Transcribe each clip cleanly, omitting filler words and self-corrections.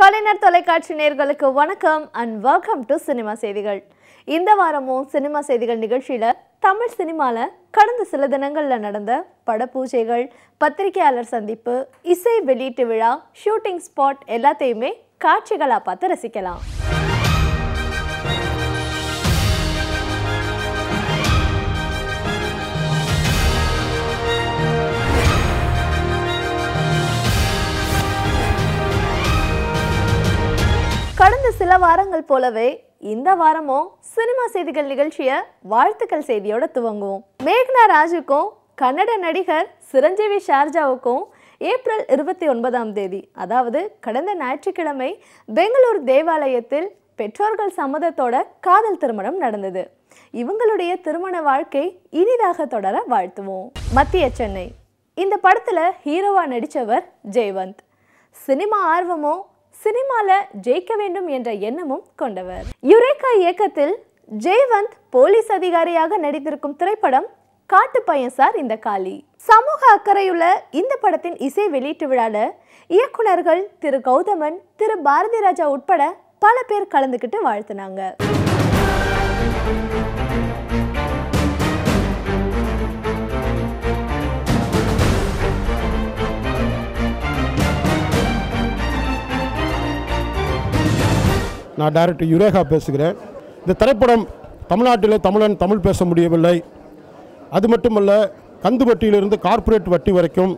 கலைஞர் தொலைக்காட்சி நேயர்களுக்கு வணக்கம் and welcome to சினிமா செய்திகள். இந்த வாரமும் சினிமா செய்திகள் நிகழ்ச்சியில தமிழ் சினிமால கடந்த சில தினங்கள்ல நடந்த பட பூஜைகள், பத்திரிகையாளர் சந்திப்பு, இசை வெளியீட்டு விழா, ஷூட்டிங் ஸ்பாட் எல்லாத்தையுமே காட்சிகளா பார்த்து ரசிக்கலாம். கடந்த சில வாரங்கள் போலவே இந்த வாரமும் சினிமா செய்திகள் நிகழ்ச்சியை வாழ்த்துக்கள் செய்தியோட துவங்குவோம். மேக்னா ராஜுக்கும் கன்னட நடிகர் சிரஞ்சீவி ஷார்ஜாவுக்கும் ஏப்ரல் 29 அதாவது கடந்த ஞாயிற்றுக்கிழமை பெங்களூர் தேவாலயத்தில் பெற்றோர்கள் சம்மதத்தோட காதல் திருமணம் நடந்தது. இவங்களுடைய திருமண வாழ்க்கை இனிதாக தொடர வாழ்த்துவோம். மத்திய சென்னை இந்த படத்துல ஹீரோவா நடிச்சவர் ஜெயவந்த். சினிமா ஆர்வமோ சினிமால ஜெயிக்க வேண்டும் என்ற எண்ணமும் கொண்டவர். யுரேகா இயக்கத்தில் ஜெயவந்த் போலீஸ் அதிகாரியாக நடித்திருக்கும் திரைப்படம் காட்டுப்பையன் சார் இந்த காளி. சமூக அக்கறையுள்ள இந்த படத்தின் இசை வெளியீட்டு விழால இயக்குனர்கள் திரு கௌதமன், திரு பாரதி ராஜா உட்பட பல பேர் கலந்துக்கிட்டு வாழ்த்தினாங்க. நான் டைரக்டர் யுரேகா பேசுகிறேன். இந்த திரைப்படம் தமிழ்நாட்டில் தமிழ் பேச முடியவில்லை. அது மட்டுமல்ல, கந்துவட்டியிலிருந்து கார்ப்பரேட் வட்டி வரைக்கும்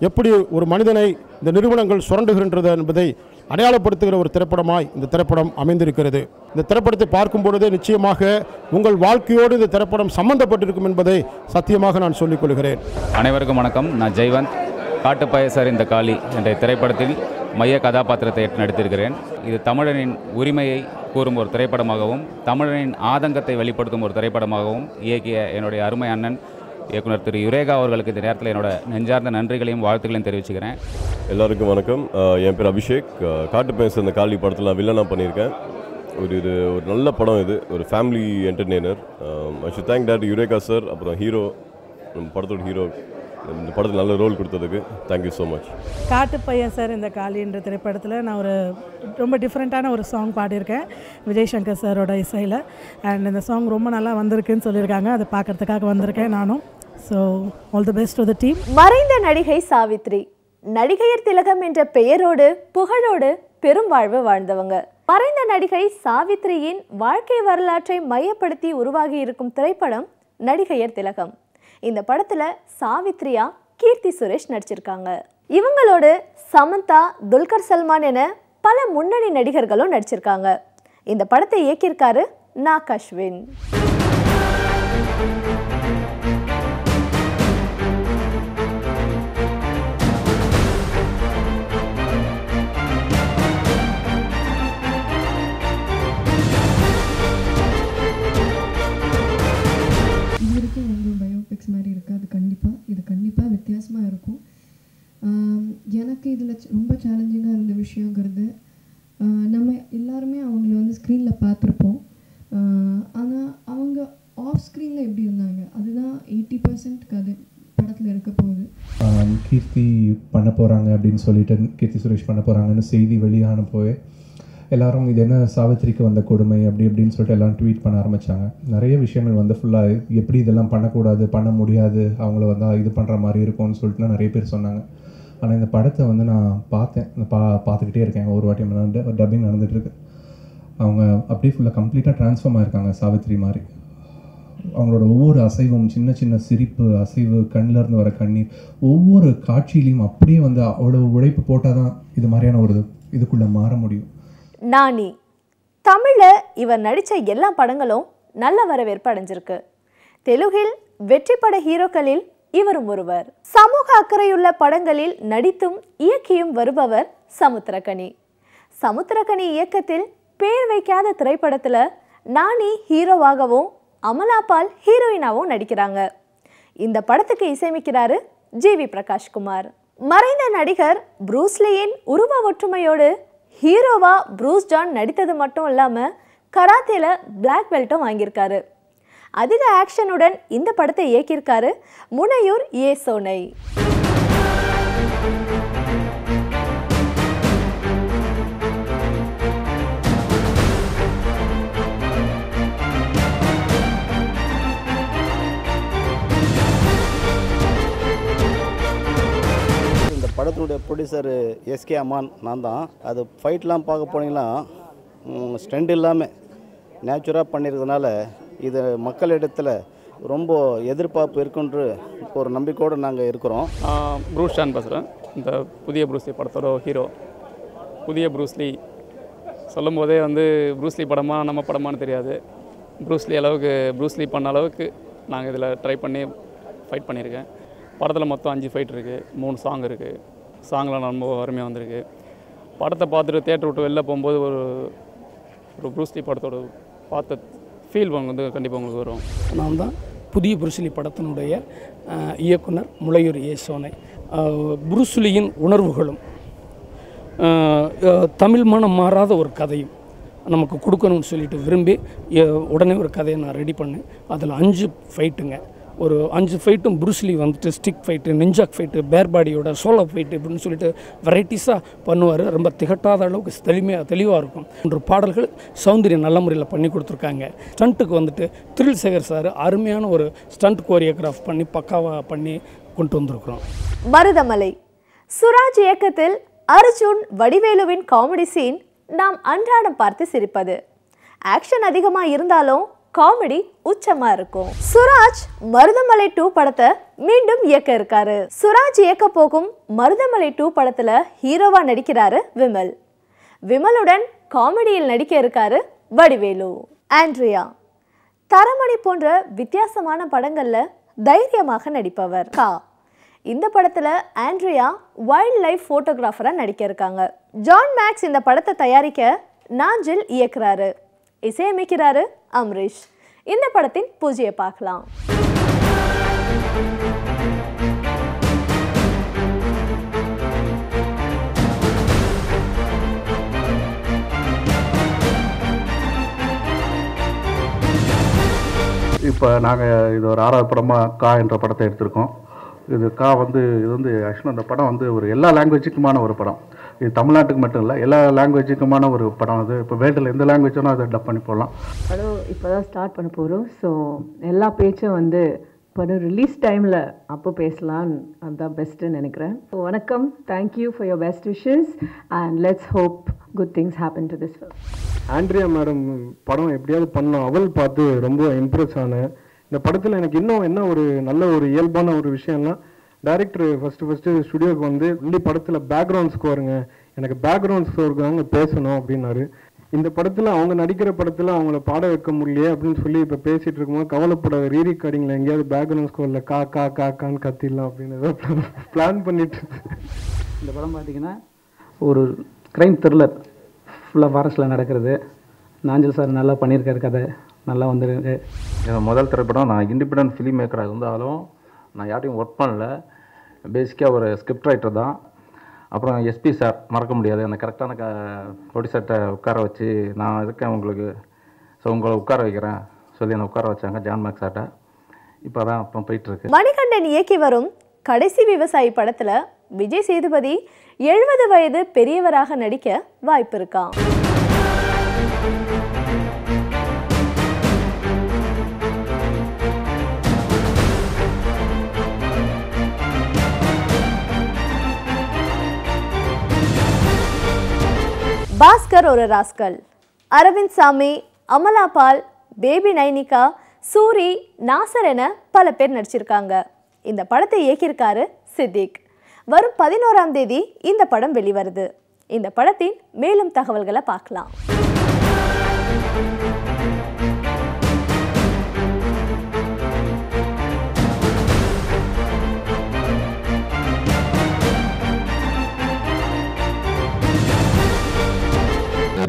எப்படி ஒரு மனிதனை இந்த நிறுவனங்கள் சுரண்டுகின்றது என்பதை அடையாளப்படுத்துகிற ஒரு திரைப்படமாய் இந்த திரைப்படம் அமைந்திருக்கிறது. இந்த திரைப்படத்தை பார்க்கும் பொழுதே நிச்சயமாக உங்கள் வாழ்க்கையோடு இந்த திரைப்படம் சம்பந்தப்பட்டிருக்கும் என்பதை சத்தியமாக நான் சொல்லிக்கொள்கிறேன். அனைவருக்கும் வணக்கம். நான் ஜெயவந்த். காட்டுப்பையன் சார் இந்த காளி என்ற திரைப்படத்தில் மைய கதாபாத்திரத்தை ஏற்று நடித்திருக்கிறேன். இது தமிழனின் உரிமையை கூறும் ஒரு திரைப்படமாகவும் தமிழனின் ஆதங்கத்தை வெளிப்படுத்தும் ஒரு திரைப்படமாகவும் இயக்கிய என்னுடைய அருமை அண்ணன் இயக்குனர் திரு யுரேகா அவர்களுக்கு இந்த நேரத்தில் என்னோட நெஞ்சார்ந்த நன்றிகளையும் வாழ்த்துக்களையும் தெரிவிச்சுக்கிறேன். எல்லாருக்கும் வணக்கம். என் பேர் அபிஷேக். காட்டுப்பையன் சார் இந்த காளி படத்தில் நான் வில்லனாக பண்ணியிருக்கேன். இது ஒரு நல்ல படம். இது ஒரு family entertainer. I should thank doctor eureka sir, அப்புறம் ஹீரோ, படத்தோட ஹீரோ இந்த படத்தில் நல்ல ரோல் கொடுத்ததுக்கு தேங்க்யூ ஸோ மச். காட்டுப்பையன் சார் இந்த காளின்ற திரைப்படத்தில் நான் ஒரு ரொம்ப டிஃப்ரெண்ட்டான ஒரு சாங் பாடியிருக்கேன் விஜய் சங்கர் சாரோட இசையில். அண்ட் இந்த சாங் ரொம்ப நல்லா வந்திருக்குன்னு சொல்லியிருக்காங்க. அதை பார்க்கறதுக்காக வந்திருக்கேன் நானும். So all the best to the team. மறைந்த நடிகை சாவித்ரி நடிகையர் திலகம் என்ற பெயரோடு புகழோடு பெரும் வாழ்வு வாழ்ந்தவங்க. மறைந்த நடிகை சாவித்ரியின் வாழ்க்கை வரலாற்றை மையப்படுத்தி உருவாகி இருக்கும் திரைப்படம் நடிகையர் திலகம். இந்த படத்துல சாவித்ரியா கீர்த்தி சுரேஷ் நடிச்சிருக்காங்க. இவங்களோடு சமந்தா, துல்கர் சல்மான் என பல முன்னணி நடிகர்களும் நடிச்சிருக்காங்க. இந்த படத்தை இயக்கியிருக்காரு நாக் அஸ்வின். மாதிரி இருக்குது. இது கண்டிப்பாக வித்தியாசமாக இருக்கும். எனக்கு இதில் ரொம்ப சேலஞ்சிங்காக இருந்த விஷயங்கிறது, நம்ம எல்லாருமே அவங்கள வந்து ஸ்க்ரீனில் பார்த்துருப்போம். ஆனால் அவங்க ஆஃப் ஸ்க்ரீனில் எப்படி இருந்தாங்க, அதுதான் 80% கதை படத்தில் இருக்க போகுது. கீர்த்தி பண்ண போகிறாங்க அப்படின்னு சொல்லிட்டு, கீர்த்தி சுரேஷ் பண்ண போகிறாங்கன்னு செய்தி வெளியான போய் எல்லோரும் இது என்ன சாவித்திரிக்கு வந்த கொடுமை அப்படி இப்படின்னு சொல்லிட்டு எல்லோரும் ட்வீட் பண்ண ஆரம்பித்தாங்க. நிறைய விஷயங்கள் வந்து ஃபுல்லாக எப்படி இதெல்லாம் பண்ணக்கூடாது, பண்ண முடியாது, அவங்கள வந்து இது பண்ணுற மாதிரி இருக்கும்னு சொல்லிட்டுனா நிறைய பேர் சொன்னாங்க. ஆனால் இந்த படத்தை வந்து நான் பார்த்தேன், பார்த்துக்கிட்டே இருக்கேன். ஒரு வாட்டி டப்பிங் நடந்துகிட்ருக்கு. அவங்க அப்படியே ஃபுல்லாக கம்ப்ளீட்டாக ட்ரான்ஸ்ஃபார்ம் ஆகிருக்காங்க சாவித்திரி மாதிரி. அவங்களோட ஒவ்வொரு அசைவும், சின்ன சின்ன சிரிப்பு, அசைவு, கண்ணிலேருந்து வர கண்ணீர், ஒவ்வொரு காட்சியிலையும் அப்படியே வந்து அவ்வளோ உழைப்பு போட்டால் தான் இது மாதிரியான ஒரு இதுக்குள்ளே மாற முடியும். நானி தமிழ்ல இவர் நடிச்ச எல்லா படங்களும் நல்ல வரவேற்பு அடைஞ்சிருக்கு. தெலுங்கில் வெற்றி பட ஹீரோக்களில் இவரும் ஒருவர். சமூக அக்கறையுள்ள படங்களில் நடித்தும் இயக்கியும் வருபவர் சமுத்திரக்கனி. சமுத்திரக்கனி இயக்கத்தில் பேர் வைக்காத திரைப்படத்துல நானி ஹீரோவாகவும் அமலாபால் ஹீரோயினாவும் நடிக்கிறாங்க. இந்த படத்துக்கு இசையமைக்கிறாரு ஜிவி பிரகாஷ்குமார். மறைந்த நடிகர் ப்ரூஸ்லியின் உருவ ஒற்றுமையோடு ஹீரோவா ப்ரூஸ் ஜான் நடித்தது மட்டும் இல்லாமல் கராத்தேல பிளாக் பெல்ட்டும் வாங்கியிருக்காரு. அதிக ஆக்ஷனுடன் இந்த படத்தை இயக்கியிருக்காரு முனையூர் ஏ சோனை. படத்தினுடைய ப்ரொடியூசர் எஸ்கே அமான் நான் தான். அது ஃபைட்லாம் பார்க்க போனீங்கன்னா ஸ்டண்ட் இல்லாமல் நேச்சுராக பண்ணியிருக்கிறதுனால இது மக்களிடத்தில் ரொம்ப எதிர்பார்ப்பு இருக்குன்ற ஒரு நம்பிக்கையோடு நாங்கள் இருக்கிறோம். ப்ரூஸ் ஷான் பேசுகிறேன். இந்த புதிய ப்ரூஸ்லி படத்தோட ஹீரோ. புதிய ப்ரூஸ்லி சொல்லும் போதே வந்து ப்ரூஸ்லி படமா நம்ம படமானு தெரியாது. ப்ரூஸ்லி பண்ண அளவுக்கு நாங்கள் இதில் ட்ரை பண்ணி ஃபைட் பண்ணியிருக்கேன். படத்தில் மொத்தம் 5 ஃபைட் இருக்குது, 3 சாங் இருக்குது. சாங்கில் ரொம்ப அருமையாக வந்திருக்கு. படத்தை பார்த்துட்டு தேட்டர் விட்டு வெளில போகும்போது ஒரு ப்ரூஸ்லி படத்தோட பார்த்த ஃபீல் வந்து கண்டிப்பாக உங்களுக்கு வரும். நான் தான் புதிய ப்ரூஸ்லி படத்தினுடைய இயக்குனர் முளையூர் ஏ சோனை. ப்ரூஸ்லியின் உணர்வுகளும் தமிழ் மனம் மாறாத ஒரு கதையும் நமக்கு கொடுக்கணும்னு சொல்லிட்டு விரும்பி உடனே ஒரு கதையை நான் ரெடி பண்ணேன். அதில் 5 ஃபைட்டுங்க. ஒரு 5 ஃபைட்டும் ப்ரூஸ்லி வந்துட்டு ஸ்டிக் ஃபைட்டு, நிஞ்சாக் ஃபைட்டு, பேர்பாடியோட சோலோ ஃபைட்டு இப்படின்னு சொல்லிட்டு வெரைட்டிஸாக பண்ணுவார். ரொம்ப திகட்டாத அளவுக்கு தெளிவாக இருக்கும். 3 பாடல்கள் சௌந்தர்யம் நல்ல முறையில் பண்ணி கொடுத்துருக்காங்க. ஸ்டண்ட்டுக்கு வந்துட்டு த்ரில் சேகர் சார் அருமையான ஒரு ஸ்டண்ட் கோரியோகிராஃப் பண்ணி பக்காவாக பண்ணி கொண்டு வந்திருக்கிறோம். மருதமலை சுராஜ் இயக்கத்தில் அர்ஜுன் வடிவேலுவின் காமெடி சீன் நாம் அன்றாடம் பார்த்து சிரிப்பது. ஆக்ஷன் அதிகமாக இருந்தாலும் காமெடி உச்சமா இருக்கும். சுராஜ் மருதமலை 2 படத்தை மீண்டும் இயக்க இருக்காரு. சுராஜ் இயக்க போகும் மருதமலை 2 படத்துல ஹீரோவா நடிக்கிறாரு விமல். விமலுடன் காமெடியில் நடிக்க இருக்காரு வடிவேலு. ஆண்ட்ரியா தரமணி போன்ற வித்தியாசமான படங்கள்ல தைரியமாக நடிப்பவர். இந்த படத்துல ஆண்ட்ரியா வைல்ட் லைஃப் போட்டோகிராஃபரா நடிக்க இருக்காங்க. ஜான் மேக்ஸ் இந்த படத்தை தயாரிக்க நாஞ்சில் இயக்குறாரு. இசையமைக்கிறாரு அம்ரீஷ். இந்த படத்தின் பூஜையை பார்க்கலாம். இப்போ நாங்கள் இது ஒரு 6வது படமாக கா என்ற படத்தை எடுத்திருக்கோம். இது வந்து ஆக்சுவலாக அந்த படம் வந்து ஒரு எல்லா லாங்குவேஜுக்குமான ஒரு படம். இது தமிழ்நாட்டுக்கு மட்டும் இல்லை, எல்லா லாங்குவேஜுக்குமான ஒரு படம். அது இப்போ வேர்ல்டில் எந்த லாங்குவேஜ் வேணும் அதை டப் பண்ணி போடலாம். படம் இப்போ தான் ஸ்டார்ட் பண்ண போகிறோம். ஸோ எல்லா பேச்சும் வந்து படம் ரிலீஸ் டைமில் அப்போ பேசலான்னு அதுதான் பெஸ்ட்டுன்னு நினைக்கிறேன். வணக்கம், thank you for your best wishes and let's hope good things happen to this film. Andrea madam படம் எப்படியாவது பண்ணோம் அவள் பார்த்து ரொம்ப இம்ப்ரெஸ் ஆனேன். இந்த படத்தில் எனக்கு இன்னும் என்ன ஒரு நல்ல ஒரு இயல்பான ஒரு விஷயம்னா, டைரக்டர் ஃபஸ்ட்டு ஸ்டுடியோவுக்கு வந்து இந்த படத்தில் பேக்ரவுண்ட் ஸ்கோருங்க, எனக்கு பேக்ரவுண்ட் ஸ்கோருக்கு தாங்க பேசணும் அப்படின்னாரு. இந்த படத்தில் அவங்க நடிக்கிற படத்தில் அவங்கள பாட வைக்க முடியலையே அப்படின்னு சொல்லி இப்போ பேசிகிட்டு இருக்கும்போது கவலைப்பட ரீரிகார்டிங்கில் எங்கேயாவது பேக்ரவுண்ட் ஸ்கோரில் கான்னு கத்திடலாம் அப்படின்னு பிளான் பண்ணிட்டு. இந்த படம் பார்த்திங்கன்னா ஒரு க்ரைம் த்ரில்லர், ஃபுல்லாக ஃபாரஸ்ட்டில் நடக்கிறது. நாஞ்சில் சார் நல்லா பண்ணியிருக்காரு, கதை நல்லா வந்துருக்கு. என்னோட முதல் திரைப்படம். நான் இண்டிபெண்டன்ட் ஃபிலிம் மேக்கராக இருந்தாலும் நான் யார்ட்டையும் ஒர்க் பண்ணல. பேசிக்காக ஒரு ஸ்கிரிப்ட் ரைட்டர் தான். அப்புறம் எஸ்பி சார் மறக்க முடியாது, அந்த கரெக்டான ப்ரொடியூசர்கிட்ட உட்கார வச்சு நான் இருக்கேன் உங்களுக்கு, ஸோ உங்களை உட்கார வைக்கிறேன் சொல்லி என்னை உட்கார வச்சாங்க ஜான் மேக்ஸ் சார்ட்ட. இப்போ தான் அப்புறம் போயிட்டுருக்கு. மணிகண்டன் இயக்கி வரும் கடைசி விவசாயி படத்தில் விஜய் சேதுபதி 70 வயது பெரியவராக நடிக்க வாய்ப்பு இருக்கான். பாஸ்கர் ஒரு ராஸ்கல், அரவிந்த் சாமி, அமலா பால், பேபி நைனிகா, சூரி, நாசர் என பல பேர் நடிச்சிருக்காங்க. இந்த படத்தை இயக்கியிருக்காரு சித்திக். வரும் 11ஆம் தேதி இந்த படம் வெளிவருது. இந்த படத்தின் மேலும் தகவல்களை பார்க்கலாம்.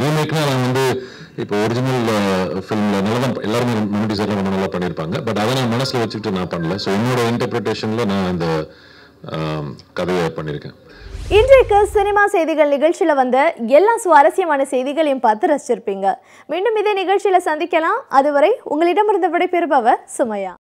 ரீமேக்னா நான் வந்து இப்போ ஒரிஜினல் ஃபிலிமில் நல்லா தான் எல்லாருமே மூவிஸ் எல்லாம் ரொம்ப நல்லா பண்ணியிருப்பாங்க. பட் அதை நான் மனசில் வச்சுக்கிட்டு நான் பண்ணல. ஸோ என்னோட இன்டர்பிரிட்டேஷனில் நான் இந்த கதையை பண்ணியிருக்கேன். இன்றைக்கு சினிமா செய்திகள் நிகழ்ச்சியில் வந்த எல்லா சுவாரஸ்யமான செய்திகளையும் பார்த்து ரசிச்சிருப்பீங்க. மீண்டும் இதே நிகழ்ச்சியில் சந்திக்கலாம். அதுவரை உங்களிடமிருந்து விடைபெறுபவர் சுமையா.